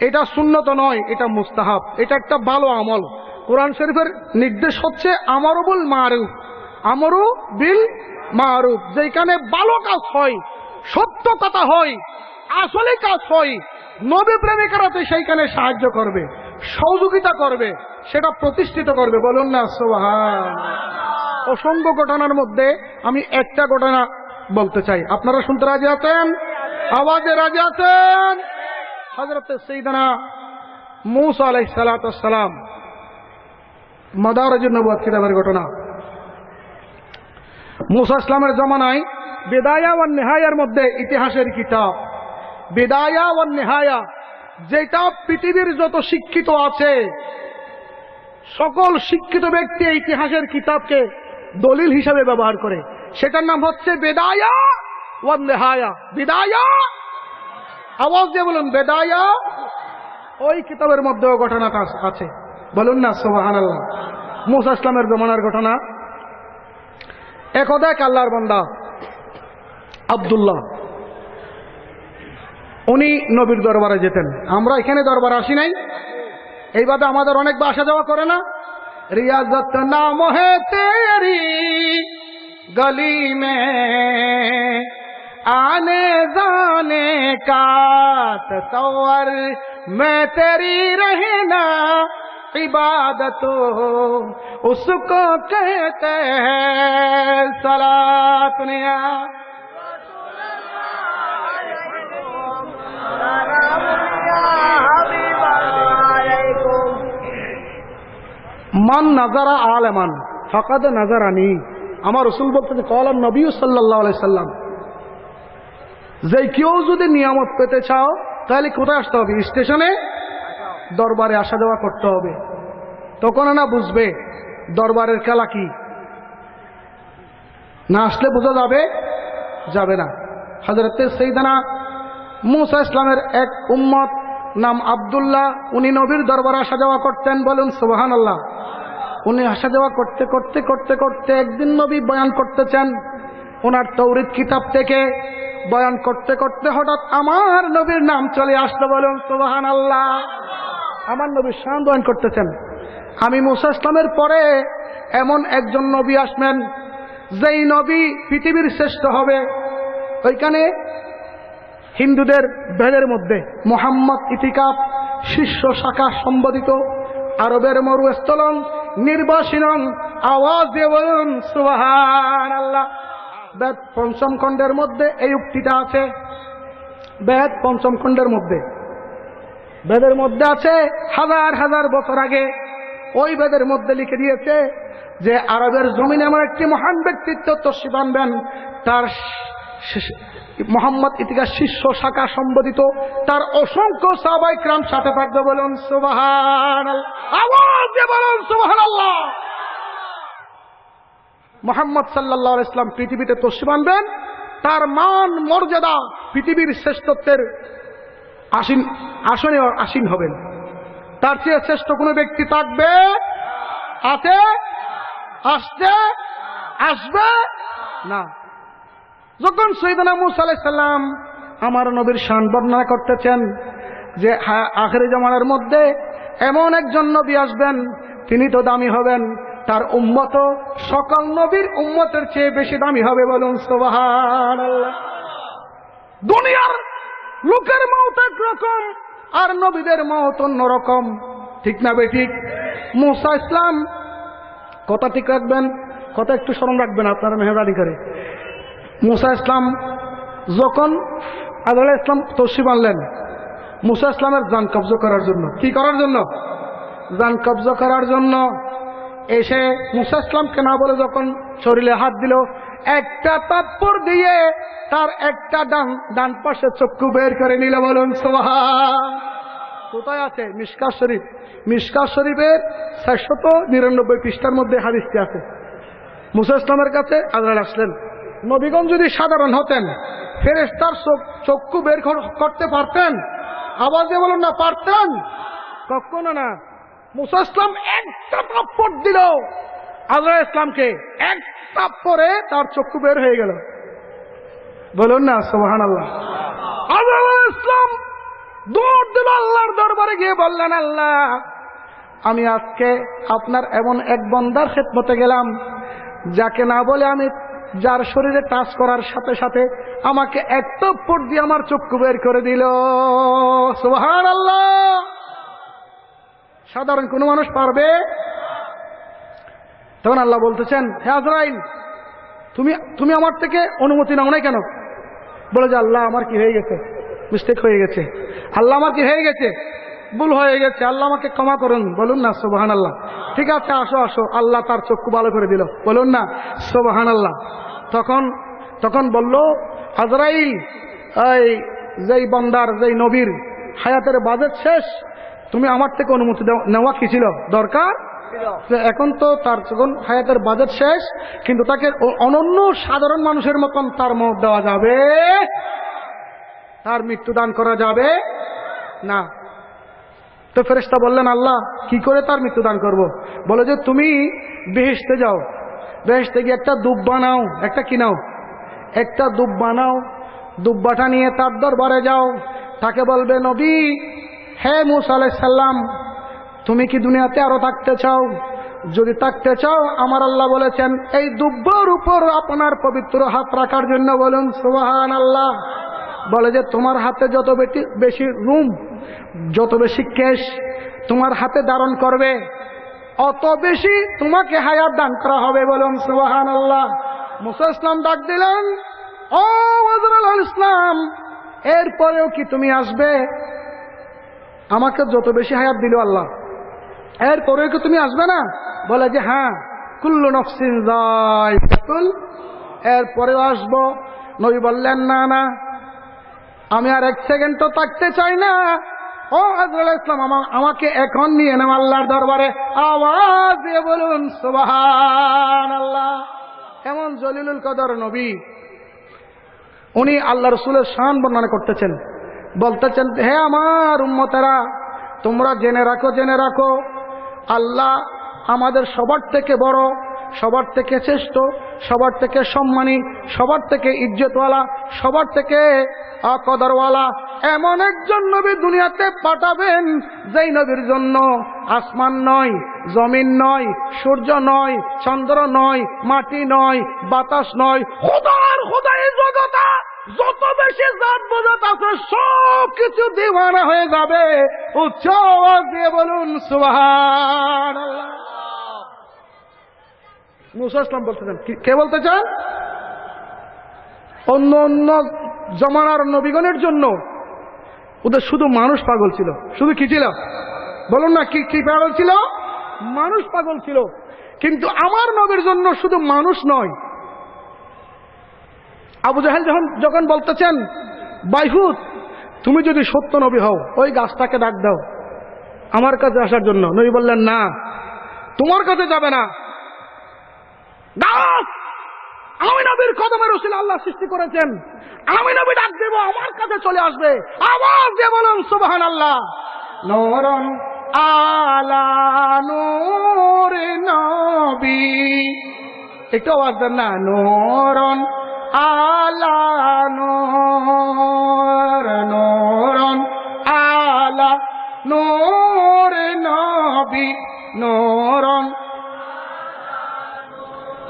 এটা সুন্নত নয়, এটা মুস্তাহাব, এটা একটা ভালো আমল। কোরআন শরীফের নির্দেশ হচ্ছে আমারু বিল মারুফ, আমারু বিল মারুফ। যেখানে ভালো কাজ হয়, সত্য কথা হয়, আসলে কাজ হয়, নবী প্রেমিকারা তো সেইখানে সাহায্য করবে, সহযোগিতা করবে, সেটা প্রতিষ্ঠিত করবে। বলুন না সুবহানাল্লাহ। অসংখ্য ঘটনার মধ্যে আমি একটা ঘটনা বলতে চাই, আপনারা শুনতে রাজি আছেন? আওয়াজে রাজি আছেন? হযরত সাইয়েদনা মূসা আলাইহিস সালাতু ওয়াস সালাম, মাদারিজুন নবুওয়াত কিতাবের ঘটনা। মূসা ইসলামের জমানায় বিদায়া ওয়ান নিহায়ার মধ্যে, ইতিহাসের কিতাব বিদায়া ওয়ান নিহায়া, যেটা পৃথিবীর যত শিক্ষিত আছে সকল শিক্ষিত ব্যক্তি ইতিহাসের কিতাবকে দলিল হিসাবে ব্যবহার করে, সেটার নাম হচ্ছে বিদায়া ওয়ান নিহায়া। বিদায়া, আওয়াজ দিয়ে বলুন বিদায়া। ওই কিতাবের মধ্যেও ঘটনাটা আছে, বলুন না সুবহানাল্লাহ। মূসা ইসলামের জমানার ঘটনা। একদা এক আল্লাহর বান্দা আব্দুল্লাহ, উনি নবীর দরবারে যেতেন। আমরা এখানে দরবারে আসি নাই, এইভাবে আমাদের অনেক আসা যাওয়া করে না। রিয়াজত নাম হে তেরি গলি মে आने जाने का तसव्वुर मैं तेरी रहना इबादत उसको कहते हैं सलात दुनिया। মান নাজারা আলেমান ফাকাদ নাজারানি। আমার রাসূল বলতেন কওয়ালান নবী সাল্লাল্লাহু আলাইহি সাল্লাম, যে কেউ যদি নিয়ামত পেতে চাও তাহলে কোথায় আসতে হবে? স্টেশনে, দরবারে আসা যাওয়া করতে হবে। তখন না বুঝবে দরবারের খেলা কি। না আসলে বোঝা যাবে না। হযরত সাইয়েদনা মূসা ইসলামের এক উম্মত নাম আব্দুল্লাহ, উনি নবীর দরবারে আসা যাওয়া করতেন। বলুন সুবহানাল্লাহ। উনি আসা যাওয়া করতে করতে করতে করতে একদিন নবী বয়ান করতেছেন ওনার তাওরীত কিতাব থেকে। বয়ান করতে করতে হঠাৎ আমার নবীর নাম চলে আসলো। বলুন সুবহানাল্লাহ। আমার নবীর শান বয়ান করতেছেন। আমি মূসা ইসলামের পরে এমন একজন নবী আসবেন, যেই নবী পৃথিবীর শ্রেষ্ঠ হবে। ওইখানে হিন্দুদের বেদের মধ্যে মুহাম্মদ ইতিকাফ শীর্ষ শাখা সম্বোধিত, আরবের মরুস্থলং নির্বাসিনং। আওয়াজ দিয়ে বলুন সুবহানাল্লাহ। বেদ পঞ্চম খণ্ডের মধ্যে এই উক্তিটা আছে। বেদ পঞ্চম খণ্ডের মধ্যে, বেদের মধ্যে আছে হাজার হাজার বছর আগে। ওই বেদের মধ্যে লিখে দিয়েছে যে আরবের জমিনে এমন একটি মহান ব্যক্তিত্ব তশরিফ আনবেন, তার মুহাম্মদ ইতিকাফ শীর্ষ শাখা সম্বোধিত, তার অসংখ্য সাহাবায়ে কিরাম সাথে থাকবে। বলুন সুবহানাল্লাহ। আওয়াজ দিয়ে বলুন সুবহানাল্লাহ। মুহাম্মদ সাল্লাল্লাহু আলাইহি ওয়াসাল্লাম পৃথিবীতে তশরিফ আনবেন, তার মান মর্যাদা পৃথিবীর শ্রেষ্ঠত্বের আসনে আসীন হবেন। তার চেয়ে শ্রেষ্ঠ কোনো ব্যক্তি থাকবে? আছে? আসবে না। যখন সাইয়েদনা মূসা আলাইহিস সালাম আমার নবীর শান বর্ণনা করতেছেন যে আখিরি জামানার মধ্যে এমন একজন নবী আসবেন, তিনি তো দামি হবেন, তার উম্মত সকল নবীর উম্মতের চেয়ে বেশি দামি হবে। বলুন সুবহানাল্লাহ। দুনিয়ার লোকের মওত একরকম আর নবীদের মওত অন্যরকম, ঠিক না বেঠিক? মূসা ইসলাম কথা ঠিক রাখবেন, কথা একটু স্মরণ রাখবেন আপনারা মেহরবানি করে। মূসা ইসলাম যখন আলাইহিস সালাম তশরিফ আনলেন মূসা ইসলামের জান কবজা করার জন্য, কি করার জন্য? জান কবজা করার জন্য। এসে মূসা ইসলামকে না বলে যখন শরীরে হাত দিল, একটা থাপ্পড় দিয়ে তার একটা ডান পাশে চক্ষু বের করে নিল। বলুন সুবহান। কোথায় আছে? মিশকাত শরীফ। মিশকাত শরীফের 699 পৃষ্ঠার মধ্যে হাদিসটি আছে। মূসা ইসলামের কাছে আজরাইল আসলেন। নবীগণ যদি সাধারণ হতেন, ফেরেশতার চক্ষু বের করতে পারতেন? আওয়াজে বলুন না, পারতেন? কখনো না। মূসা ইসলাম একটা থাপ্পড় দিল আজরাইল ইসলামকে, এক থাপ্পড়ে তার চক্ষু বের হয়ে গেল। বলুন না সুবহানাল্লাহ। আজরাইল ইসলাম দৌড় দিল আল্লাহর দরবারে। দরবারে গিয়ে বললেন, আল্লাহ, আমি আজকে আপনার এমন এক বান্দার খেদমতে গেলাম যাকে না বলে আমি, যার শরীরে টাচ করার সাথে সাথে আমাকে এক টপ্পর দিয়ে আমার চক্ষু বের করে দিল। সুবহানাল্লাহ। সাধারণ কোনো মানুষ পারবে? তখন আল্লাহ বলতেছেন, হে আজরাইল, তুমি আমার থেকে অনুমতি নাও নাই কেন? বলে যে, আল্লাহ আমার কি হয়ে গেছে, মিস্টেক হয়ে গেছে, আল্লাহ আমার কি হয়ে গেছে, ভুল হয়ে গেছে, আল্লাহ আমাকে ক্ষমা করুন। বলুন না সুবহানাল্লাহ। ঠিক আছে, আসো আসো। আল্লাহ তার চক্ষু ভালো করে দিল। বলুন না সুবহানাল্লাহ। তখন বলল আজরাইল, এই যেই বান্দার, যেই নবীর হায়াতের বাজেট শেষ, তুমি আমার থেকে অনুমতি নেওয়া কি ছিল দরকার? এখন তো তার যখন হায়াতের বাজেট শেষ, কিন্তু তাকে অনন্য সাধারণ মানুষের মতন তার মত দেওয়া যাবে, তার মৃত্যুদান করা যাবে না। তো ফেরেশতা বললেন, আল্লাহ কি করে তার মৃত্যুদান করব? বলে যে, তুমি বেহেশতে যাও, বেহেশতে গিয়ে একটা দুব্বা নাও, একটা কি নাও, একটা দুব্বা নাও, দুব্বাটা নিয়ে তার দরবারে যাও, তাকে বলবে, নবী, হে মূসা আলাইহিস সালাম, তুমি কি দুনিয়াতে আরো থাকতে চাও? যদি থাকতে চাও, আমার আল্লাহ বলেছেন এই দুব্বার উপর আপনার পবিত্র হাত রাখার জন্য। বলুন সুবহানাল্লাহ। বলে যে, তোমার হাতে যত বেশি রুম, যত বেশি কেশ তোমার হাতে ধারণ করবে, অত বেশি তোমাকে হায়াত দান করা হবে। বলুন সুবহানাল্লাহ। মুসা ইসলাম ডাক দিলেন, ও আজরাইল ইসলাম, এরপরেও কি তুমি আসবে? আমাকে যত বেশি হায়াত দিল আল্লাহ, এরপরেও কি তুমি আসবে না? বলে যে, হ্যাঁ, কুল্লু নাফসিন যায়কাতুল, এরপরেও আসবো। নবী বললেন, না না, আমি আর এক সেকেন্ডও থাকতে চাই না। ও আজরাইল ইসলাম, আমাকে এখন নিয়ে নাও আল্লাহর দরবারে। আওয়াজ দিয়ে বলুন সুবহানাল্লাহ। এমন জলিলুল কদর নবী, উনি আল্লাহ রাসূলের শান বর্ণনা করতেছেন, বলতেছেন, হে আমার উম্মতেরা, তোমরা জেনে রাখো, আল্লাহ আমাদের সবার থেকে বড়, সবার থেকে শ্রেষ্ঠ, সবার থেকে সম্মানী, সবার থেকে ইজ্জতওয়ালা, সবার থেকে কদরওয়ালা এমন একজন নবী দুনিয়াতে পাঠাবেন, যেই নবীর জন্য আসমান নয়, জমিন নয়, সূর্য নয়, চন্দ্র নয়, মাটি নয়, বাতাস নয়, খোদার এই জগতে যত বেশি জাত বোঝাত আছে সব কিছু দিওয়ানা হয়ে যাবে। উচ্চ আওয়াজ দিয়ে বলুন সুবহানাল্লাহ। মুসা ইসলাম বলতেছেন, কে বলতে চান? অন্য অন্য জমানার নবীগণের জন্য ওদের শুধু মানুষ পাগল ছিল। শুধু কি ছিল? বলুন না, কি পাগল ছিল? মানুষ পাগল ছিল। কিন্তু আমার নবীর জন্য শুধু মানুষ নয়। আবু জাহেল যখন বলতেছেন, বাইহুত, তুমি যদি সত্য নবী হও, ওই গাছটাকে ডাক দাও আমার কাছে আসার জন্য। নবী বললেন, না, তোমার কাছে যাবে না, গাছ আমি নবীর কদমের উসিলায় আল্লাহ সৃষ্টি করেছেন, আমি নবী ডাক দেব, আমার কাছে চলে আসবে। আওয়াজ দিয়ে বলুন সুবহানাল্লাহ। নূরুন আলা নূর নবী, একটু আওয়াজ দেন না, নূরুন আলা নূর, নূরুন আলা নূর নবী, নূরুন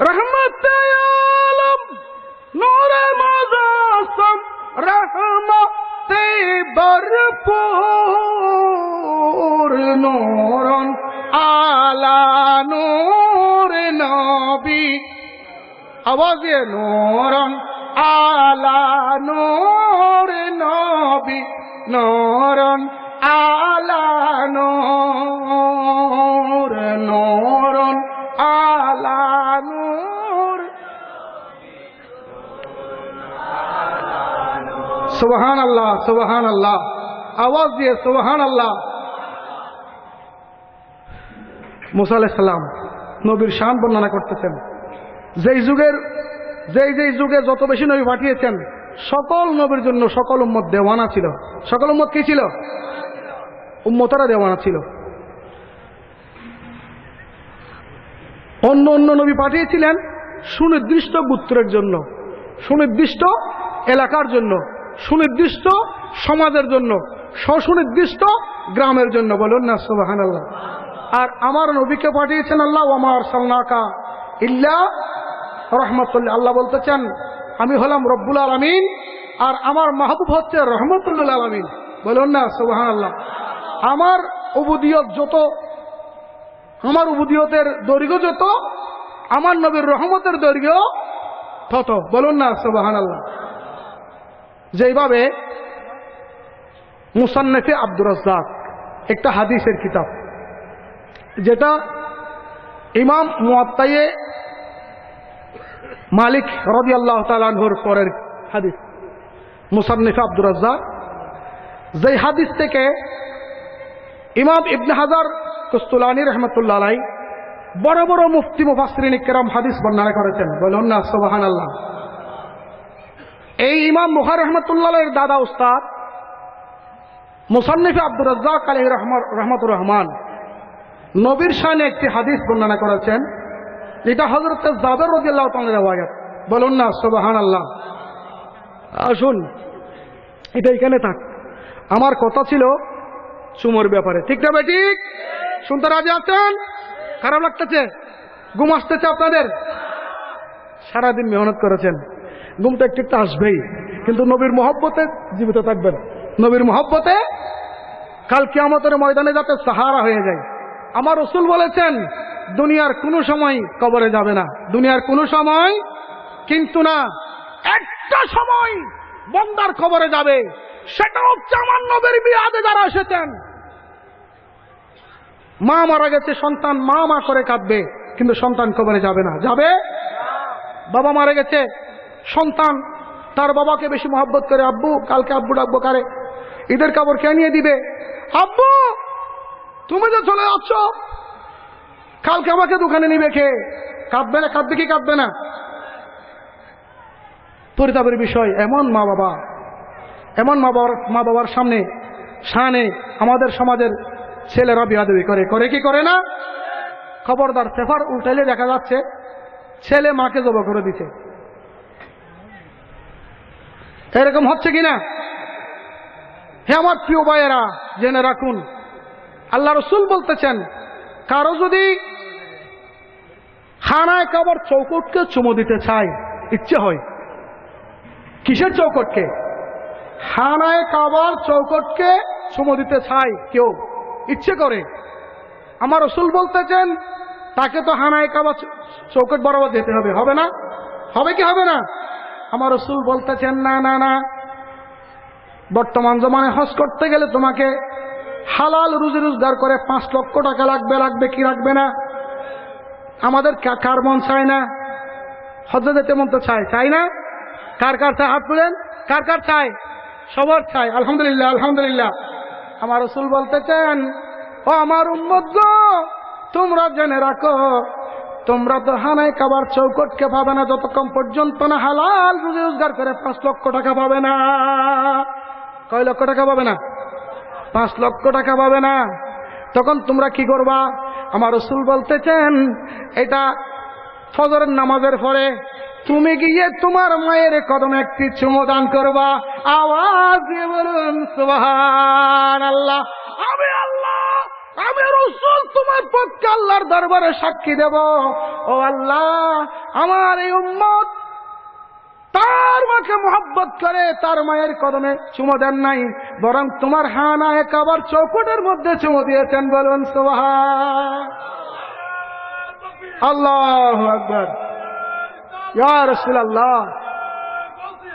রহমতে আলম, নূরে মুজাসসাম, রহমতে ভরপুর, নূরুন আলা নূর নবী। আওয়াজ দিয়ে, নূরুন আলা নূর নবী, নূরুন আলা নূর, নূরুন আলা নূর। সুবহানাল্লাহ, সুবহানাল্লাহ। আওয়াজ দিয়ে সুবহানাল্লাহ। মুসা আলাইহিস সালাম নবীর শান বর্ণনা করতেছেন, যেই যুগে যত বেশি নবী পাঠিয়েছেন, সকল নবীর জন্য সকল উম্মত দেওয়ানা ছিল। সকল উম্মত কি ছিল? উম্মতেরা দেওয়ানা ছিল। অন্য অন্য নবী পাঠিয়েছিলেন সুনির্দিষ্ট গোত্রের জন্য, সুনির্দিষ্ট এলাকার জন্য, সুনির্দিষ্ট সমাজের জন্য, সুনির্দিষ্ট গ্রামের জন্য, বলুন না সুবহানাল্লাহ। আর আমার নবীকে পাঠিয়েছেন আল্লাহ, ওয়া মা আরসালনাকা ইল্লা রাহমাতুল, আল্লাহ বলতেছেন আমি হলাম রব্বুল আলামিন আর আমার মাহবুব হচ্ছে রহমতুল আলামিন, বলুন না সুবহানাল্লাহ। আমার উবুদিয়ত যত, আমার উবুদিয়তের দৈর্ঘ্য যত, আমার নবীর রহমতের দৈর্ঘ্য তত, বলুন না সুবহানাল্লাহ। যেইভাবে মুসান্নেফে আব্দুর রাজ্জাক একটা হাদিসের কিতাব, যেটা ইমাম মুয়াত্তায়ে মালিক রাদিয়াল্লাহু তাআলা আনহুর পরের হাদিস, মুসান্নেফে আব্দুর রাজ্জাক, যেই হাদিস থেকে ইমাম ইবনে হাজার কুস্তুলানী রহমতুল্লাহ আলাইহি বড় বড় মুফতি মুফাসসিরিন ইকরাম হাদিস বর্ণনা করেছেন, বলুন না সুবহানাল্লাহ। এই ইমাম বুখারী রহমতুল্লাহ আলাইহির দাদা উস্তাদ মুসান্নিফ আব্দুর রাজ্জাক আলাইহি রহমাতুর রহমান নবীর শানে একটি হাদিস বর্ণনা করেছেন, যেটা হযরত জাবের রাদিয়াল্লাহু তাআলা riwayat, বলুন না সুবহানাল্লাহ। আসুন এটা এখানে থাক, আমার কথা ছিল চুমোর ব্যাপারে, ঠিক না বেঠিক? শুনতে রাজি আছেন? খারাপ লাগতেছে? ঘুম আসতেছে আপনাদের? সারাদিন মেহনত করেছেন, ঘুমটা একটু একটু আসবেই, কিন্তু নবীর মহব্বতে জীবিত থাকবেন। নবীর মহব্বতে কাল কিয়ামতের ময়দানে যাতে সাহারা হয়ে যায়। আমার রাসূল বলেছেন দুনিয়ার কোনো সময় কবরে যাবে না, দুনিয়ার কোনো সময়, কিন্তু না, একটা সময় বান্দার কবরে যাবে, সেটা হচ্ছে আমার নবীর বিয়াদে যারা এসেছেন। মা মারা গেছে, সন্তান মা মা করে কাঁদবে, কিন্তু সন্তান কবরে যাবে না। যাবে? বাবা মারা গেছে, সন্তান তার বাবাকে বেশি মহব্বত করে, আব্বু কালকে আব্বু ডাকবো কারে, ঈদের কাপড় কে নিয়ে দিবে, আব্বু তুমি যে চলে যাচ্ছ কালকে আমাকে দোকানে নিবে খেয়ে, কাঁদবে না? কাঁদবে কি কাঁদবে না? পরিতাপের বিষয়, এমন মা বাবা, এমন মা বাবার সামনে শানে আমাদের সমাজের ছেলেরা বিয়াদবি করে, করে কি করে না? খবরদার, পেপার উল্টাইলে দেখা যাচ্ছে ছেলে মাকে জবাই করে দিছে, এরকম হচ্ছে কিনা? হে আমার প্রিয় ভাইয়েরা, জেনে রাখুন আল্লাহ রাসূল বলতেছেন কারো যদি খানায় কাবার চৌকটকে চুমো দিতে চায়, ইচ্ছে হয়, কিসের চৌকটকে? খানায় কাবার চৌকটকে চুমো দিতে চায় কেউ, ইচ্ছে করে, আমার রাসূল বলতেছেন তাকে তো খানায় কাবার চৌকট বরাবর যেতে হবে, হবে না? হবে কি হবে না? আমার রাসূল বলতেছেন না না না, বর্তমান জমানায় হজ করতে গেলে তোমাকে হালাল রুজি রোজগার করে 5 লক্ষ টাকা লাগবে, লাগবে কি লাগবে না? আমাদের কার মন চায় না হজ্জে যেতে? মন তো চায়, চাই না? কার কার চায়? হাত তুলেন, কার কার চায়? সবার চায়, আলহামদুলিল্লাহ আলহামদুলিল্লাহ। আমার রাসূল বলতেছেন ও আমার উম্মত, তোমরা জেনে রাখো তোমরা তো হানায় কাবার চৌকটকে পাবে না যতক্ষণ পর্যন্ত না হালাল রুজি রোজগার করে 5 লক্ষ টাকা পাবে না। কয় লক্ষ টাকা পাবে না? 5 লক্ষ টাকা পাবে না। তখন তোমরা কি করবা? আমার রাসূল বলতেছেন এটা ফজরের নামাজের পরে তুমি গিয়ে তোমার মায়ের কদমে একটি চুমো দান করবা। আওয়াজ দিয়ে বলুন সুবহানাল্লাহ। আমি আল্লাহ, আমি রাসূল তোমার পক্ষে আল্লাহর দরবারে সাক্ষী দেব, ও আল্লাহ আমার এই উম্মত তার মাকে মহব্বত করে তার মায়ের কদমে চুমো দেন নাই, বরং তোমার হানায় কাবার চৌকটের মধ্যে চুমো দিয়েছেন, বলুন সুবহান। আল্লাহু আকবার। ইয়া রাসূলুল্লাহ,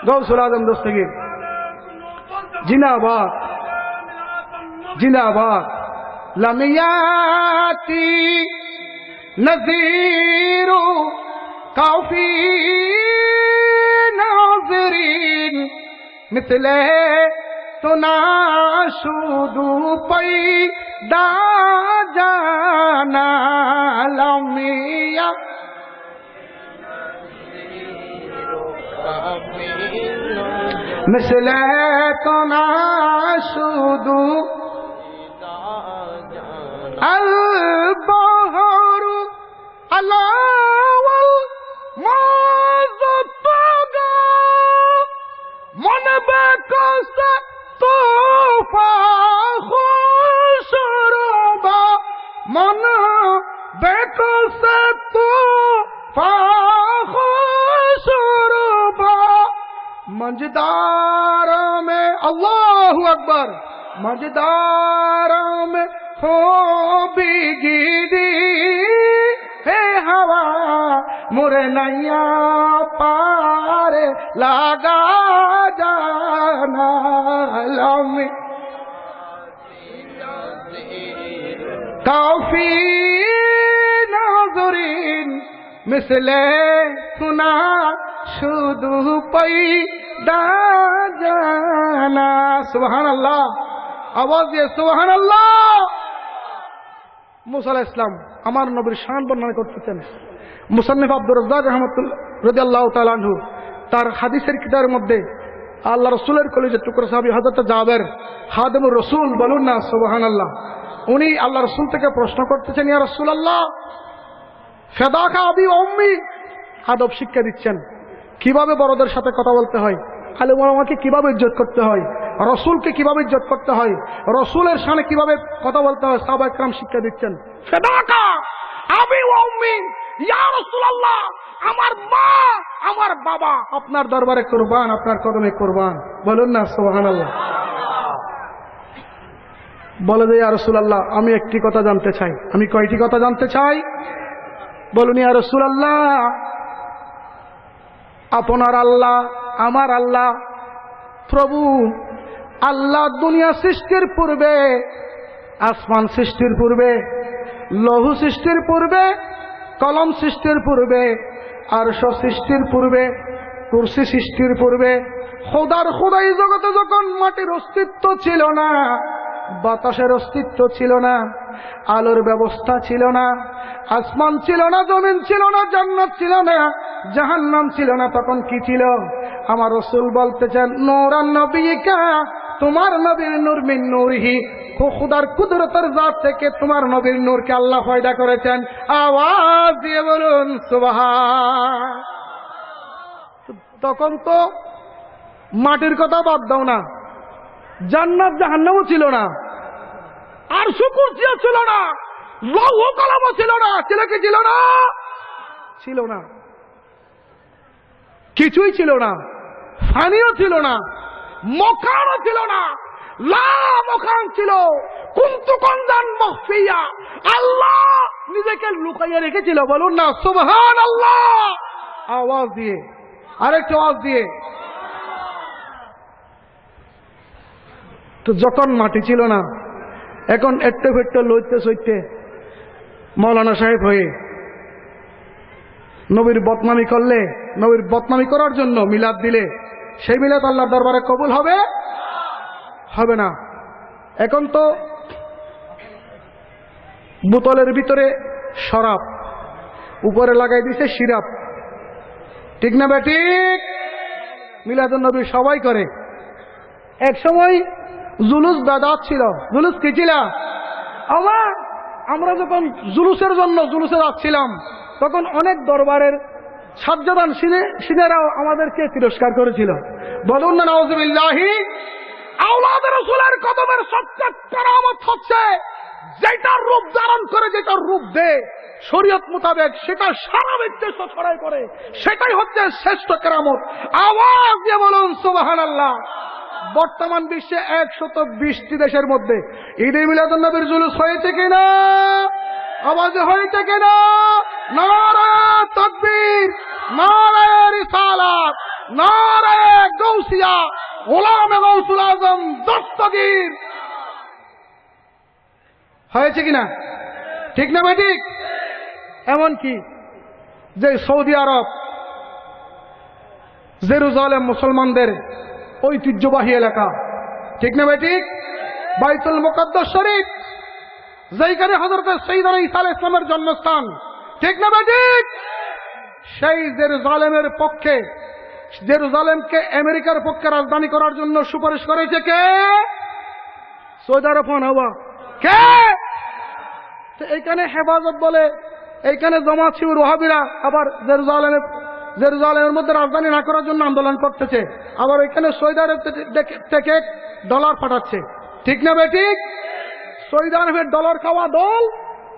গাউসুল আজম দস্তগীর জিন্দাবাদ জিন্দাবাদ। লাম ইয়াতি নযীরু কাফি নাযিরিন মিথলে তো না শুধু পয়দা জানা। লাম মিথলে তো না শুধু আল বাহরু আলাওয়াল মাজতাগা মন বেকস তোফা খুল मन बेकसे तू फाखुशुरबा मजदारों में अल्लाहु अकबर मजदारों में हो बिगिरी हे हवा मुरे नैया पार लगा जाना लमी काफी नाज़रीन मिसले सुना शुदु पैदा जाना सुबहान अल्लाह आवाज दिए सुबहान अल्लाह मूसा अलैहिस सलाम আমার নবীর শান বর্ণনা করতেছেন মুসান্নিফ আব্দুর রাজ্জাক রাহমাতুল্লাহ রাদিয়াল্লাহু তাআলা আনহু তার হাদিসের কিতাবের মধ্যে আল্লাহ রাসূলের কলিজার টুকরা সাহাবী হযরত জাবের খাদেমুর রাসূল বলুন না সুবহানাল্লাহ উনি আল্লাহ রাসূল থেকে প্রশ্ন করতেছেন ইয়া রাসূলুল্লাহ ফিদাকা আবি ওয়া উম্মি আদব শিক্ষা দিচ্ছেন কিভাবে বড়দের সাথে কথা বলতে হয় আলেম ওলামাকে কিভাবে ইজ্জত করতে হয় রাসূলকে কিভাবে ইজ্জত করতে হয় রাসূলের শানে কিভাবে কথা বলতে হয় সাহাবা একরাম শিক্ষা দিচ্ছেন ফিদাকা আবি ওয়া উম্মি ইয়া রাসূলুল্লাহ আমার মা আমার বাবা আপনার দরবারে কুরবান আপনার কদমে কুরবান বলুন না সুবহানাল্লাহ বলে যে ইয়া রাসূলুল্লাহ আমি একটি কথা জানতে চাই আমি কয়টি কথা জানতে চাই বলুন ইয়া রাসূলুল্লাহ আপনার আল্লাহ আমার আল্লাহ প্রভু আল্লাহ দুনিয়া সৃষ্টির পূর্বে আসমান সৃষ্টির পূর্বে লৌহ সৃষ্টির পূর্বে কলম সৃষ্টির পূর্বে আরশ সৃষ্টির পূর্বে কুরসি সৃষ্টির পূর্বে খোদার খোদাই জগতে যখন মাটির অস্তিত্ব ছিল না বাতাসের অস্তিত্ব ছিল না আলোর ব্যবস্থা ছিল না আসমান ছিল না জমিন ছিল না জান্নাত ছিল না জাহান্নাম ছিল না তখন কি ছিল আমার রাসূল বলতেছেন নূরান নবিয়িকা তোমার নবীর নূর মিন নূরিহি খোদার কুদরতের জাত থেকে তোমার নবীর নূরকে আল্লাহ পয়দা করেছেন আওয়াজ দিয়ে বলুন সুবহান তখন তো মাটির কথা বাদ দাও না জান্নাত জাহান্নামও ছিল না আর কুরসিও ছিল না লৌহ কলমও ছিল না ছিল কি ছিল না ছিল না কিছুই ছিল না ফানিও ছিল না মকানও ছিল না লা মকান ছিল কুনতু কুনজান মখফিয়া আল্লাহ নিজেকে লুকাইয়ে রেখেছিল বলুন না সুবহানাল্লাহ আওয়াজ দিয়ে আরেকটা আওয়াজ দিয়ে তো যখন মাটি ছিল না এখন একটু ফেটে লইতে সইতে মৌলানা সাহেব হয়ে নবীর বদনামি করলে নবীর বদনামি করার জন্য মিলাদ দিলে সেই মিলাদ আল্লাহর দরবারে কবুল হবে হবে না এখন তো বোতলের ভিতরে শরাব উপরে লাগাই দিছে সিরাপ ঠিক না বেঠিক মিলাদুন নবী সবাই করে এক সময় জুলুস বেদাত ছিল জুলুস কি ছিল আমরা যখন জুলুসের জন্য জুলুসে যাচ্ছিলাম তখন অনেক দরবারের সাজ্জাদান সিনেরাও আমাদেরকে তিরস্কার করেছিল বলুন না নাউজুবিল্লাহি আওলাদ রাসূলের কদমের সবচেয়ে কেরামত হচ্ছে যেটার রূপ ধারণ করে যেটার রূপ দেয় শরীয়ত মোতাবেক সেটা সারা বিশ্বে ছড়াই করে সেটাই হচ্ছে শ্রেষ্ঠ কেরামত আওয়াজ দিয়ে বলুন সুবহানাল্লাহ বর্তমান বিশ্বে 120টি দেশের মধ্যে ঈদে মিলাদুন নবীর জুলুস হয়েছে কিনা আওয়াজ হয়েছে কিনা নারায়ে তাকবীর নারায়ে রিসালাত নারায়ে গাউসিয়া গোলামে গাউসুল আজম দস্তগীর হয়েছে কিনা ঠিক না ভাই ঠিক এমন কি যে সৌদি আরব জেরুজালেম মুসলমানদের ঐতিহ্যবাহী এলাকা ঠিক না ভাই ঠিক বাইতুল মুকদ্দাস শরীফ যেখানে হযরত সাইয়েদনা ঈসা আলাইহিস সালামের জন্মস্থান ঠিক না ভাই ঠিক সেই জেরুজালেমের পক্ষে জেরুজালেমকে আমেরিকার পক্ষে রাজধানী করার জন্য সুপারিশ করেছে কে সৌদি আরব হওয়া কে তো এইখানে হেফাজত বলে এইখানে জামাত শিবির ওয়াহাবিরা আবার জেরুজালেমের মধ্যে রাজধানী না করার জন্য আন্দোলন করতেছে আবার এখানে সৌদি আরব থেকে ডলার পাঠাচ্ছে ঠিক না ভাই ঠিক সৌদি আরবের ডলার খাওয়া দল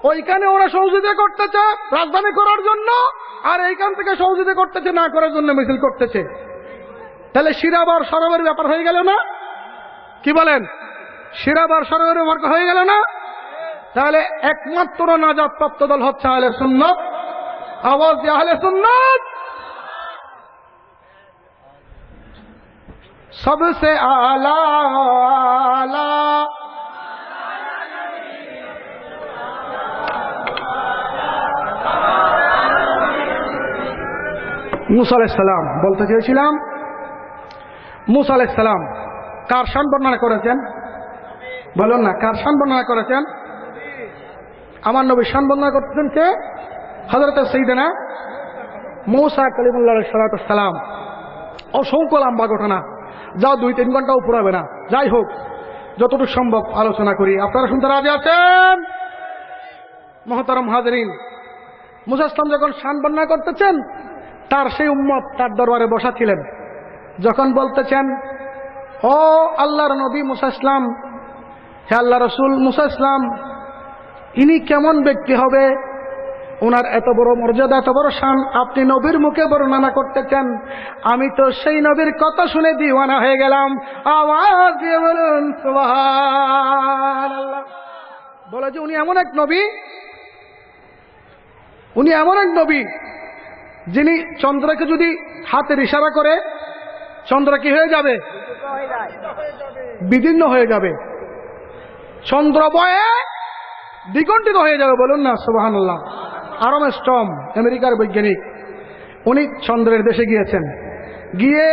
ওইখানে ওরা সহযোগিতা করতেছে রাজধানী করার জন্য, আর এইখান থেকে সহযোগিতা করতেছে না করার জন্য মিছিল করতেছে। তাহলে শিরাবার সরবের ব্যাপার হয়ে গেল না? কি বলেন? শিরাবার সরবের ব্যাপার হয়ে গেল না? তাহলে একমাত্র নাজাত প্রাপ্ত দল হচ্ছে আহলে সুন্নাত। আওয়াজ দিয়ে আহলে সুন্নাত। সবসে আলা আলা মুসা আলাইহিস সালাম বলতে চেয়েছিলাম, মুসা আলাইহিস সালাম কার শান বর্ণনা করেছেন? বলুন না, কার শান বর্ণনা করেছেন? আমার নবীর শান বর্ণনা করতেছেন কে? হযরত সাইয়েদনা মুসা কালিমুল্লাহ আলাইহিস সালাতু ওয়াস সালাম। অসংখ্য লম্বা ঘটনা, যা 2-3 ঘন্টাও পুরাবে না। যাই হোক, যতটুকু সম্ভব আলোচনা করি। আপনারা শুনতে রাজি আছেন? মুহতারাম হাজিরিন, মুসা ইসলাম যখন শান বর্ণনা করতেছেন, তার সেই উম্মত তার দরবারে বসা ছিলেন। যখন বলতেছেন, ও আল্লাহর নবী মুসা ইসলাম, হে আল্লাহ রসুল মুসা ইসলাম, ইনি কেমন ব্যক্তি হবে? ওনার এত বড় মর্যাদা, এত বড় শান, আপনি নবীর মুখে বর্ণনা করতেছেন। আমি তো সেই নবীর কথা শুনে দিওয়ানা হয়ে গেলাম। আওয়াজ দিয়ে বলুন সুবহানাল্লাহ। বলে যে উনি এমন এক নবী, উনি এমন এক নবী যিনি চন্দ্রকে যদি হাতের ইশারা করে, চন্দ্র কি হয়ে যাবে? বিদীর্ণ হয়ে যাবে। চন্দ্র বয়ে দ্বিগণ্ডিত হয়ে যাবে। বলুন না সুবহানাল্লাহ। আর্মস্ট্রং, আমেরিকার বৈজ্ঞানিক, উনি চন্দ্রের দেশে গিয়েছেন। গিয়ে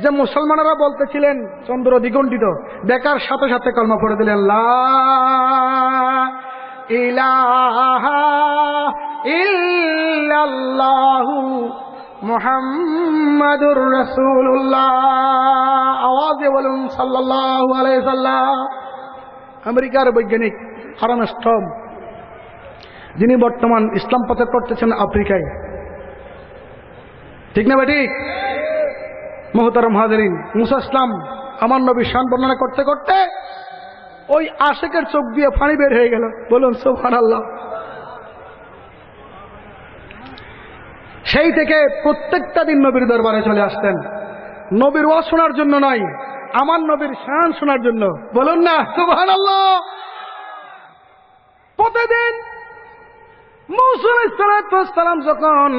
যে মুসলমানেরা বলতেছিলেন চন্দ্র দ্বিগণ্ডিত, দেখার সাথে সাথে কলমা পড়ে দিলেন, লা ইলাহা ইল্লাল্লাহু মুহাম্মাদুর রাসূলুল্লাহ। আওয়াজে বলুন সাল্লাল্লাহু আলাইহি সাল্লাম। আমেরিকার বৈজ্ঞানিক আর্মস্ট্রং, যিনি বর্তমান ইসলাম প্রচার করতেছেন আফ্রিকায়। ঠিক না ঠিক? মুহতারাম হাজিরিন, মুসা ইসলাম আমার নবীর শান বর্ণনা করতে করতে ওই আশিকের চোখ দিয়ে পানি বের হয়ে গেল। বলুন সুবহানাল্লাহ। সেই থেকে প্রত্যেকটা দিন নবীর দরবারে চলে আসতেন, নবীর ওয়াজ শোনার জন্য নয়, আমার নবীর শান শোনার জন্য। বলুন না সুবহানাল্লাহ। প্রতিদিন মুসা আলাইহিস সালাম যখন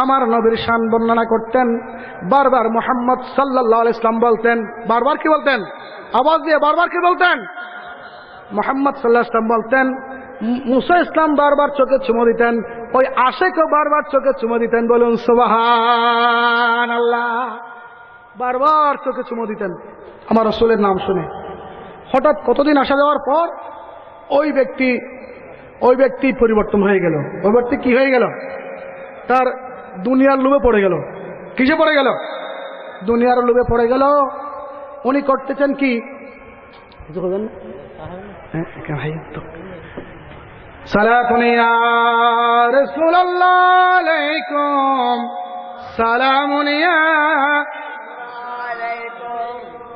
আমার নবীর শান বর্ণনা করতেন, বারবার মুহাম্মদ সাল্লাল্লাহু আলাইহি ওয়াসাল্লাম বলতেন। বারবার কি বলতেন? আওয়াজ দিয়ে বারবার কি বলতেন? মুহাম্মদ সাল্লাল্লাহু আলাইহি ওয়াসাল্লাম বলতেন। মুসা ইসলাম বারবার চোখে চুমো দিতেন, ওই আশিকও বারবার চোখে চুমো দিতেন। বলুন সুবহানাল্লাহ। বারবার চোখে চুমো দিতেন আমার রাসূলের নাম শুনে। হঠাৎ কতদিন আসা যাওয়ার পর ওই ব্যক্তি পরিবর্তন হয়ে গেল। ওই ব্যক্তি কি হয়ে গেল? তার দুনিয়ার লোভে পড়ে গেল। কিসে পড়ে গেল? দুনিয়ার লোভে পড়ে গেল। উনি করতেছেন কি? সালাতুন ইয়া রাসূলুল্লাহ আলাইকুম সালামুন ইয়া আলাইকুম।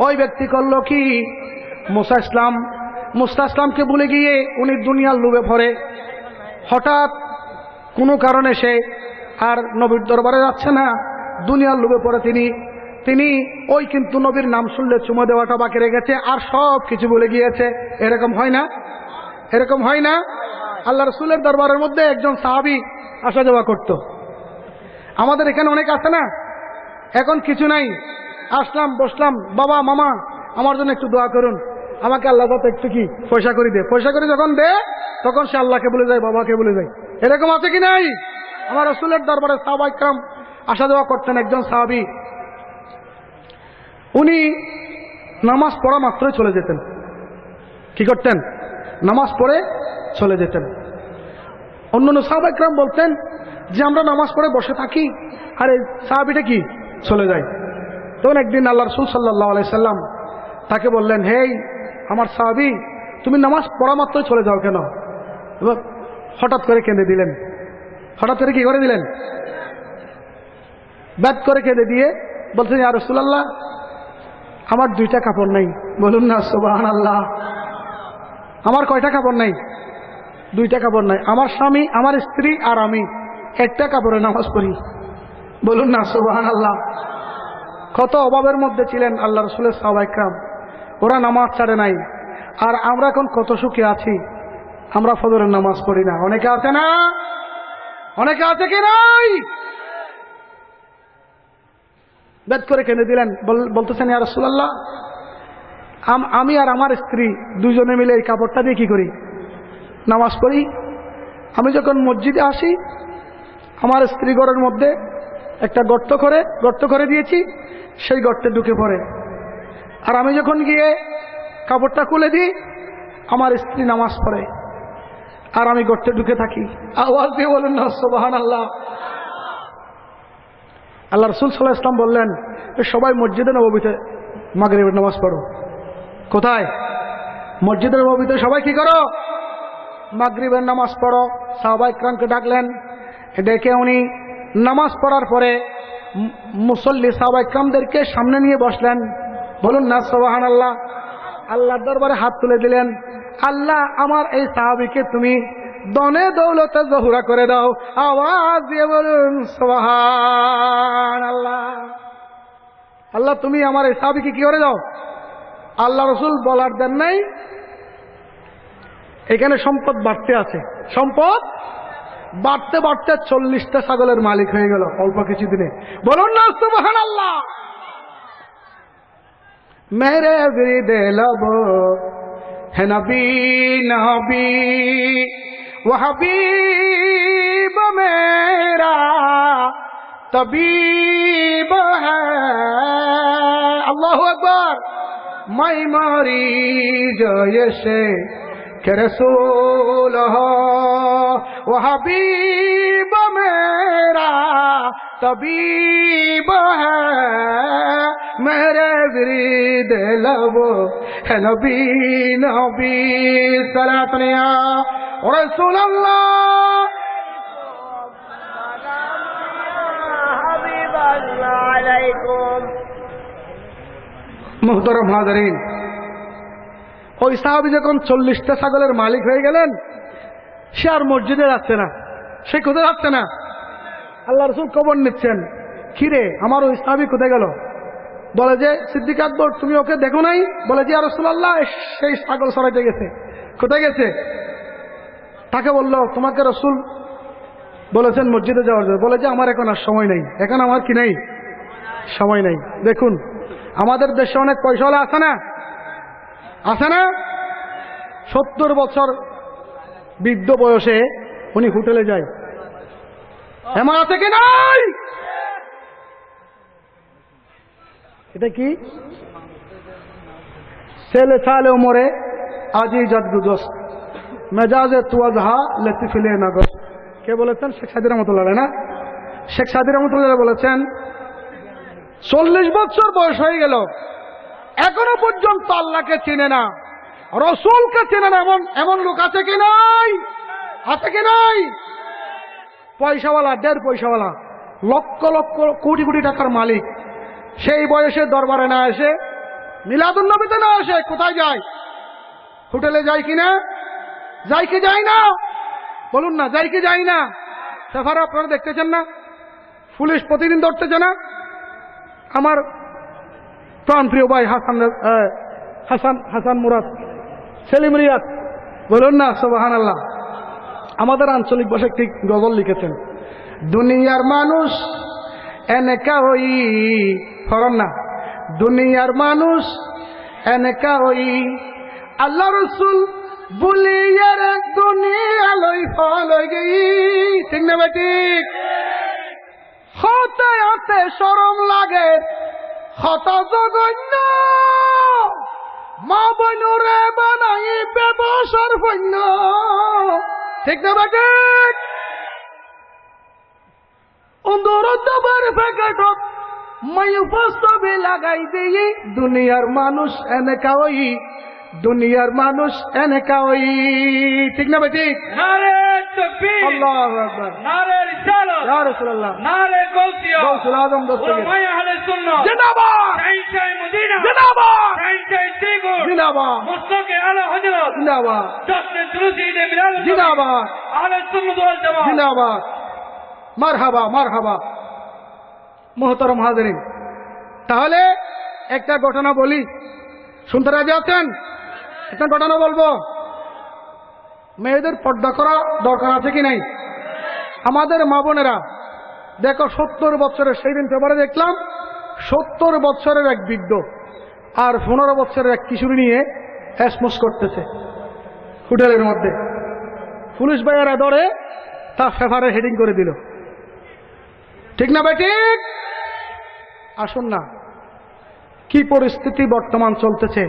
ওই ব্যক্তি করল কি? মুসা ইসলামকে ভুলে গিয়ে উনি দুনিয়ার লোভে পড়ে। হঠাৎ কোনো কারণে সে আর নবীর দরবারে যাচ্ছে না, দুনিয়ার লোভে পড়ে তিনি ওই কিন্তু নবীর নাম শুনলে চুমো দেওয়াটা বাকি রেখেছে, আর সব কিছু ভুলে গিয়েছে। এরকম হয় না? এরকম হয় না? আল্লাহ রাসূলের দরবারের মধ্যে একজন সাহাবী আসা যাওয়া করত। আমাদের এখানে অনেক আছে না, এখন কিছু নাই, আসলাম বসলাম, বাবা মামা আমার জন্য একটু দোয়া করুন, আমাকে আল্লাহ যাতে একটু কি পয়সা করে দে। পয়সা করে যখন দে তখন সে আল্লাহকে বলে যায়, বাবাকে বলে যায়। এরকম আছে কি নাই? আমার রাসূলের দরবারে সাহাবায়ে কেরাম আসা যাওয়া করতেন। একজন সাহাবী, উনি নামাজ পড়া মাত্রই চলে যেতেন। কি করতেন? নামাজ পড়ে চলে যেতেন। অন্যান্য সাহাবায়ে কেরাম বলতেন যে আমরা নামাজ পড়ে বসে থাকি, আর এই সাহাবীটা কি চলে যায়। তখন একদিন আল্লাহ রাসূল সাল্লাল্লাহু আলাইহি সাল্লাম তাকে বললেন, হেই আমার সাহাবী, তুমি নামাজ পড়া মাত্রই চলে যাও কেন? এবার হঠাৎ করে কেঁদে দিলেন। হঠাৎ করে কি করে দিলেন? ব্যাট করে কেঁদে দিয়ে বলছেন, ইয়া রাসূলুল্লাহ, আমার 2টা কাপড় নাই। বলুন না সুবহানাল্লাহ। আমার কয়টা কাপড় নাই? দুইটা কাপড় নাই, আমার স্বামী, আমার স্ত্রী আর আমি একটা কাপড়ে নামাজ পড়ি। বলুন না সুবহানাল্লাহ। কত অভাবের মধ্যে ছিলেন আল্লাহ রাসূলের সাহাবায়ে কেরাম, ওরা নামাজ ছাড়ে নাই। আর আমরা এখন কত সুখে আছি, আমরা ফজরের নামাজ পড়ি না। অনেকে আছে না? অনেকে আছে কি নাই? বেদ করে কেঁদে দিলেন, বলতেছেন ইয়া রাসূলুল্লাহ, আমি আর আমার স্ত্রী দুজনে মিলে এই কাপড়টা দিয়ে কি করি? নামাজ পড়ি। আমি যখন মসজিদে আসি, আমার স্ত্রী ঘরের মধ্যে একটা গর্ত করে দিয়েছি, সেই গর্তে ঢুকে পড়ে। আর আমি যখন গিয়ে কাপড়টা খুলে দিই, আমার স্ত্রী নামাজ পড়ে আর আমি গর্তে ঢুকে থাকি। আওয়াজ দিয়ে বলুন না সুবহানাল্লাহ। আল্লাহ রাসূল সাল্লাল্লাহু আলাইহি ওয়াসাল্লাম বললেন, সবাই মসজিদে নববীতে মাগরিবের নামাজ পড়ো। কোথায়? মসজিদে নববীতে সবাই কি করো? মাগরিবের নামাজ পড়ো। সাহাবায়ে কেরামকে ডাকলেন, ডেকে উনি নামাজ পড়ার পরে মুসল্লি সাহাবায়ে কেরামদেরকে সামনে নিয়ে বসলেন। বলুন না সুবহানাল্লাহ। আল্লাহর দরবারে হাত তুলে দিলেন, আল্লাহ আমার এই সাহাবীকে তুমি দনে দৌলতে জহুরা করে দাও। আওয়াজ দিয়ে বলুন সুবহানাল্লাহ। আল্লাহ তুমি আমার এই সাহাবীকে কি করে দাও? আল্লাহ রাসূল বলার দেন নাই, এখানে সম্পদ বাড়তে আছে। সম্পদ বাড়তে বাড়তে 40টা ছাগলের মালিক হয়ে গেল অল্প কিছুদিনে। বলুন না সুবহানাল্লাহ। মেরে বিদে লবো হে নবী নবী वो हबीब मेरा तबीब है। अल्लाहु अकबर। मैं मरीज ये के रसूल हो, वो हबीब मेरा तबीब है। मेरे विरिद लबो है नबी नबी सलातनिया रसूल अल्लाह हबीब अल्लाह अलैकुम। मुहतरम हाज़रीन, ওই সাহাবী যখন 40টা ছাগলের মালিক হয়ে গেলেন, সে আর মসজিদে যাচ্ছে না। সে কোথায় যাচ্ছে না? আল্লাহ রাসূল খবর নিচ্ছেন, কিরে আমার ওই সাহাবী কোথায় গেল? বলে যে সিদ্দিক আকবর তুমি ওকে দেখো নাই? বলে যে ইয়া রাসূলুল্লাহ সেই ছাগল চড়াইতে গেছে। কোথায় গেছে? তাকে বলল তোমাকে রাসূল বলেছেন মসজিদে যাওয়ার জন্য। বলে যে আমার এখন আর সময় নেই, এখন আমার কি নেই? সময় নেই। দেখুন আমাদের দেশে অনেক পয়সাওয়ালা আছে না? আছে না? 70 বছর বৃদ্ধ বয়সে উনি হোটেলে যায়। এমন আছে কি নাই? এটা কি? ছেলে সালে উমরে আজি জাদগুদস মেজাজে তুয়াজহা লতিফিলে নগস। কে বলেছেন? শেখ সাদি রহমতুল্লাহ না? শেখ সাদি রহমতুল্লাহ বলেছেন 40 বছর বয়স হয়ে গেল, এখনো পর্যন্ত আল্লাহকে চিনে না, রসুলকে চিনে না। এমন লোক আছে কি নাই? আছে কি নাই? পয়সাওয়ালা, 1.5 পয়সাওয়ালা, লক্ষ লক্ষ কোটি কোটি টাকার মালিক, সেই বয়সে দরবারে না এসে, মিলাদুন নবীতে না এসে কোথায় যায়? হোটেলে যায় কিনা? যাই কি যায় না? বলুন না, যাই কি যায় না? সাফারা আপনারা দেখতেছেন না? পুলিশ প্রতিদিন ধরতেছে না? আমার প্রাণপ্রিয় ভাই হাসান মুরাদ, সেলিম রিয়াদ, বলুন না সুবহানাল্লাহ। আমাদের আঞ্চলিক ভাষায় ঠিক গজল লিখেছেন, দুনিয়ার মানুষ এনেকা হই ফরন না, দুনিয়ার মানুষ এনেকা হই আল্লাহ রসুল বুলিয়ার দুনিয়া লই ফলই গই। ঠিক না বেঠিক? হতে হতে শরম লাগে হত জঘন্য, মা বনুরে বানাই ব্যবসার পণ্য। ঠিক না বেঠিক? অন্দর দবার প্যাকেটত মায়ু বাস্তবে লাগাই দিই, দুনিয়ার মানুষ এনেকা ওই, দুনিয়ার মানুষ এনেকা ওই। ঠিক না বেঠিক? নারে তাকবীর, আল্লাহু আকবার, নারে রিসালাত, ইয়া রাসূলুল্লাহ, নারে গাউসিয়া, গাউসুল আজম দস্তগীর, ওলামায়ে আহলে সুন্নাহ জিন্দাবাদ, শাইখ মুজিব মদিনা জিন্দাবাদ ফ্র্যাঞ্চাইজ দ্বিগুণ জিন্দাবাদ মুসলিম আলা হযরত জিন্দাবাদ জশ্নে জুলুস ঈদ মিলাদ জিন্দাবাদ আহলে সুন্নাত ওয়াল জামাত জিন্দাবাদ মারহাবা মারহাবা। মুহতারাম হাজিরিন, তাহলে একটা ঘটনা বলি, শুনতে রাজি আছেন? একটা ঘটনা বলবো। মেয়েদের পর্দা করা দরকার আছে কি নাই? আমাদের মা বোনেরা দেখো, 70 বছরের, সেই দিন পেপারে দেখলাম 70 বছরের এক বৃদ্ধ আর 15 বছরের এক কিশোরী নিয়ে হ্যাসমস করতেছে হোটেলের মধ্যে। পুলিশ ভাইয়ারা ধরে তার পেপারে হেডিং করে দিল। ঠিক না ভাই? ঠিক। আসুন না, কি পরিস্থিতি বর্তমান চলতেছে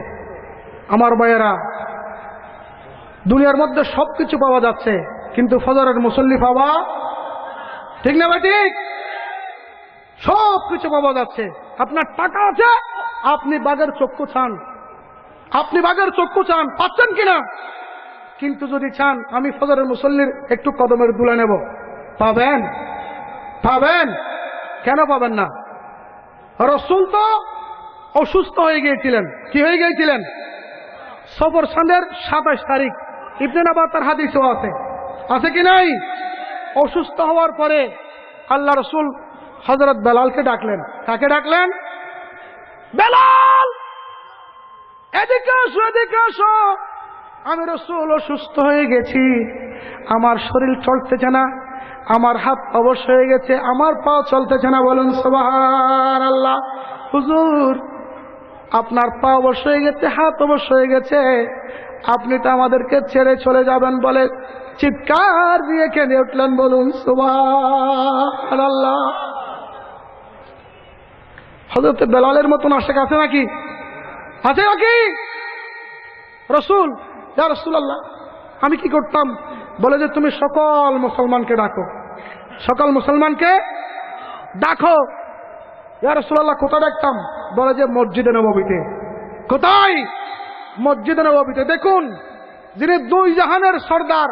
আমার ভাইয়েরা। দুনিয়ার মধ্যে সবকিছু পাওয়া যাচ্ছে, কিন্তু ফজরের মুসল্লি পাওয়া, ঠিক না ভাই? ঠিক। সব কিছু পাওয়া যাচ্ছে, আপনার টাকা আছে, আপনি বাঘের চক্ষু চান, আপনি বাঘের চক্ষু চান, পাচ্ছেন কিনা? কিন্তু যদি চান আমি ফজরের মুসল্লির একটু কদমের দুলে নেব, পাবেন? পাবেন? কেন পাবেন না? রাসূল তো অসুস্থ হয়ে গিয়েছিলেন। কি হয়ে গিয়েছিলেন? সফর সান্দের 27 তারিখ, ইবনে নাবাতার হাদিসও আছে, আছে কি নাই? অসুস্থ হওয়ার পরে আল্লাহ রাসূল হযরত বেলালকে ডাকলেন। কাকে ডাকলেন? বেলাল, এদিকে আসো, এদিকে আসো, আমি রাসূল অসুস্থ হয়ে গেছি, আমার শরীর চলতেছে না, আমার হাত অবশ হয়ে গেছে, আমার পা চলতেছে না। বলুন সুবহানাল্লাহ। হুজুর, আপনার পা অবশ হয়ে গেছে, হাত অবশ হয়ে গেছে, আপনি তো আমাদেরকে ছেড়ে চলে যাবেন বলে চিৎকার দিয়ে কেঁদে উঠলেন। বলুন সুবহানাল্লাহ। হযরত বেলালের মতন আশেক আছে নাকি? আছে নাকি? রাসূল, ইয়া রাসূলুল্লাহ, আমি কি করতাম? বলে যে তুমি সকল মুসলমানকে ডাকো, সকল মুসলমানকে ডাকো। ইয়া রাসূলুল্লাহ, কোথায় ডাকতাম? বলে যে মসজিদে নববীতে। কোথায়? মসজিদে নববীতে। দেখুন, যিনি 2 জাহানের সর্দার,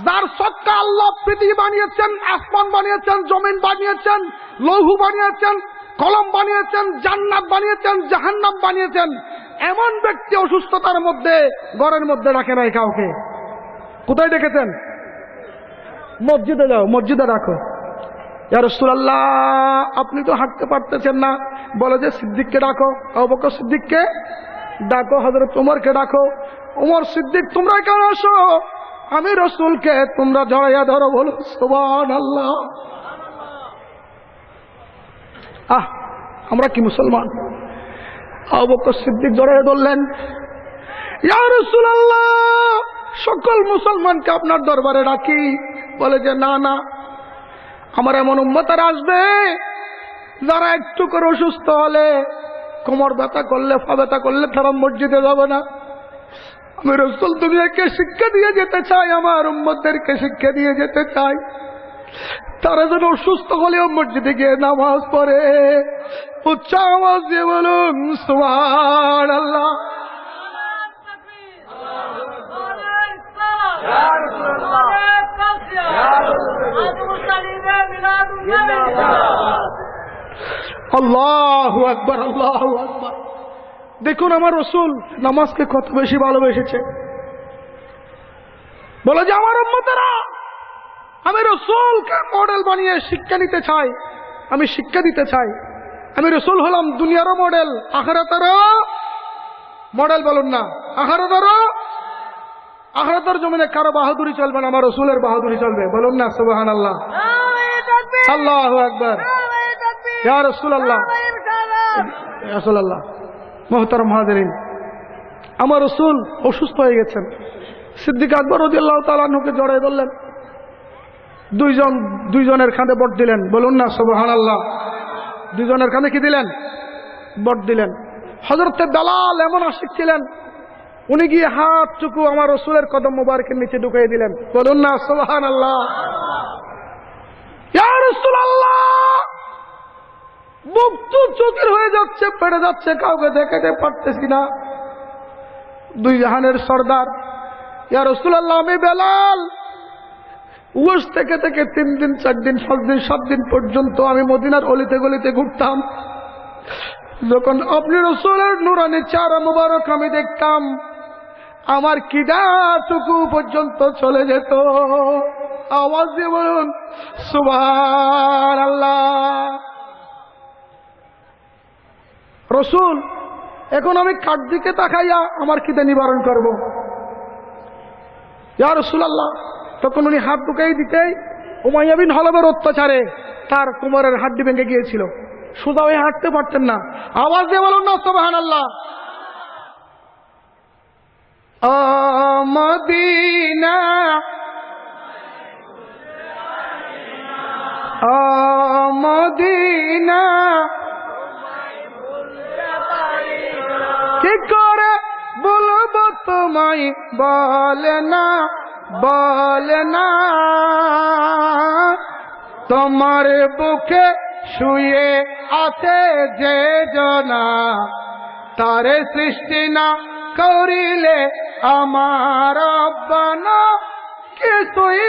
যার সত্তা আল্লাহ পৃথিবী বানিয়েছেন, আসমান বানিয়েছেন, জমিন বানিয়েছেন, লৌহ বানিয়েছেন, কলম বানিয়েছেন, জান্নাত বানিয়েছেন, জাহান্নাম বানিয়েছেন, এমন ব্যক্তি অসুস্থতার মধ্যে ঘরের মধ্যে রাখে নাই কাউকে। কোথায় ডেকেছেন? মসজিদে যাও, মসজিদে রাখো। ইয়া রাসূলুল্লাহ, আপনি তো হাঁটতে পারতেছেন না, বলে যে সিদ্দিককে ডাকো, আবু বকর সিদ্দিককে ডাকো, হযরত ওমরকে ডাকো। ওমর, সিদ্দিক, তোমরা কেন আসো? আমি রাসূলকে তোমরা জড়াইয়া ধরো। বলো সুবহানাল্লাহ। আমরা কি মুসলমান? আবু বকর সিদ্দিক জড়াইয়া ধরলেন। ইয়া রাসূলুল্লাহ, সকল মুসলমানকে আপনার দরবারে রাখি। বলে যে না না, আমার এমন উম্মতের আসবে যারা একটু করে অসুস্থ হলে, কোমর ব্যথা করলে, পা ব্যথা করলে তারা মসজিদে যাবে না। আমি রাসূল দুনিয়াকে শিক্ষা দিয়ে যেতে চাই, আমার উম্মতদেরকে শিক্ষা দিয়ে যেতে চাই, তারা যেন অসুস্থ হলেও মসজিদে গিয়ে নামাজ পড়ে। উচ্চ আওয়াজ দিয়ে বলুন সুবহানাল্লাহ। আল্লাহু আকবার, আল্লাহু আকবার। দেখুন আমার রাসূল নামাজকে কত বেশি ভালোবেসেছে। বলে যে আমার উম্মতেরা, আমি রাসূলকে মডেল বানিয়ে শিক্ষা নিতে চাই, আমি শিক্ষা দিতে চাই। আমি রাসূল হলাম দুনিয়ারও মডেল, আখিরাতেরও মডেল। বলুন না, আখিরাতেরও। আখিরাতের জমিনে কারো বাহাদুরি চলবে না, আমার রাসূলের বাহাদুরি চলবে। বলুন না সুবহানাল্লাহ। আল্লাহু আকবার। ইয়া রাসূলুল্লাহ, রাসূলুল্লাহ। মুহতারাম হাজিরিন, আমার রাসূল অসুস্থ হয়ে গেছেন। সিদ্দিক আকবর রাদিয়াল্লাহু তাআলা আনহুকে জড়ায় ধরলেন, দুইজনের কাঁধে বট দিলেন। বলুন না সুবহানাল্লাহ। দুইজনের কাঁধে কি দিলেন? বট দিলেন। হযরত বেলাল এমন আশিক ছিলেন, উনি গিয়ে হাতটুকু আমার রাসূলের কদম মোবারকের নিচে ঢুকিয়ে দিলেন। বলুন না সুবহানাল্লাহ। ইয়া রাসূলুল্লাহ, বুক তো চোখের হয়ে যাচ্ছে, পেটে যাচ্ছে, কাউকে দেখাতে পারতেছি না। 2 জাহানের সর্দার, ইয়া রাসূলুল্লাহ, আমি বেলাল উস থেকে 3 দিন, 4 দিন, 5 দিন, 7 দিন পর্যন্ত আমি মদিনার অলিতে গলিতে ঘুরতাম। যখন আপনি রাসূলের নূরানি চেহারা মুবারক আমি দেখতাম, আমার কিদাটুকু পর্যন্ত চলে যেত। আওয়াজ দিয়ে বলুন সুবহানাল্লাহ। রাসূল, এখন আমি কার দিকে তাকাইয়া আমার খিদে নিবারণ করব? ইয়া রাসূলুল্লাহ, তখন উনি হাত ঢুকাই দিতেই উমাইয়া বিন হলবের অত্যাচারে তার কোমরের হাড্ডি ভেঙে গিয়েছিল, সোজা হয়ে হাঁটতে পারতেন না। আওয়াজ দিয়ে বলুন না সুবহানাল্লাহ। মদিনা মদিনা কি করে বলবো তোমায়, বলে না বলে না, তোমার বুকে শুয়ে আছে যে জনা, তারে সৃষ্টি না করিলে আমার রব্বানা কিছুই